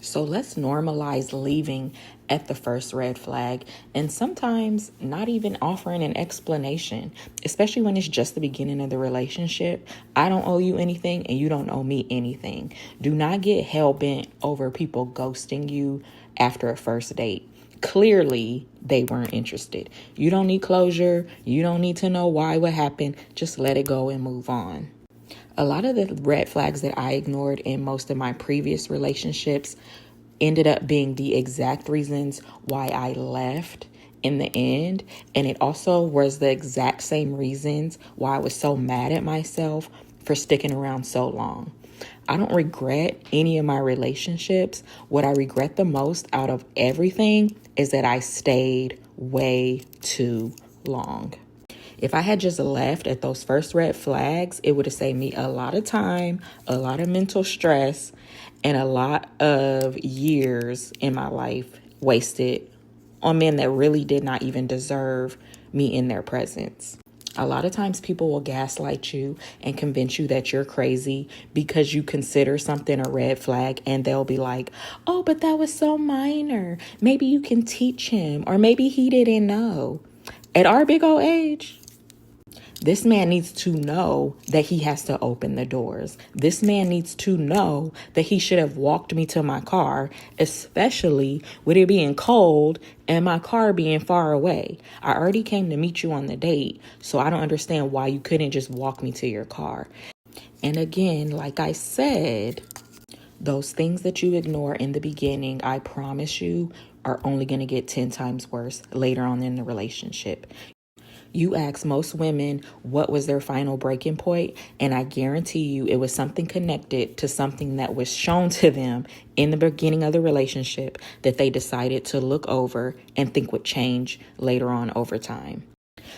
So let's normalize leaving at the first red flag and sometimes not even offering an explanation, especially when it's just the beginning of the relationship. I don't owe you anything and you don't owe me anything. Do not get hell bent over people ghosting you after a first date. Clearly, they weren't interested. You don't need closure. You don't need to know why, what happened. Just let it go and move on. A lot of the red flags that I ignored in most of my previous relationships ended up being the exact reasons why I left in the end. And it also was the exact same reasons why I was so mad at myself for sticking around so long. I don't regret any of my relationships. What I regret the most out of everything is that I stayed way too long. If I had just left at those first red flags, it would have saved me a lot of time, a lot of mental stress, and a lot of years in my life wasted on men that really did not even deserve me in their presence. A lot of times people will gaslight you and convince you that you're crazy because you consider something a red flag, and they'll be like, oh, but that was so minor. Maybe you can teach him, or maybe he didn't know. At our big old age, this man needs to know that he has to open the doors. This man needs to know that he should have walked me to my car, especially with it being cold and my car being far away. I already came to meet you on the date, so I don't understand why you couldn't just walk me to your car. And again, like I said, those things that you ignore in the beginning, I promise you, are only going to get 10 times worse later on in the relationship. You ask most women what was their final breaking point, and I guarantee you it was something connected to something that was shown to them in the beginning of the relationship that they decided to look over and think would change later on over time.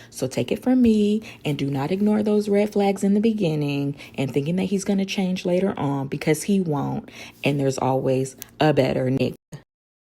So take it from me and do not ignore those red flags in the beginning and thinking that he's going to change later on, because he won't. And there's always a better nigga.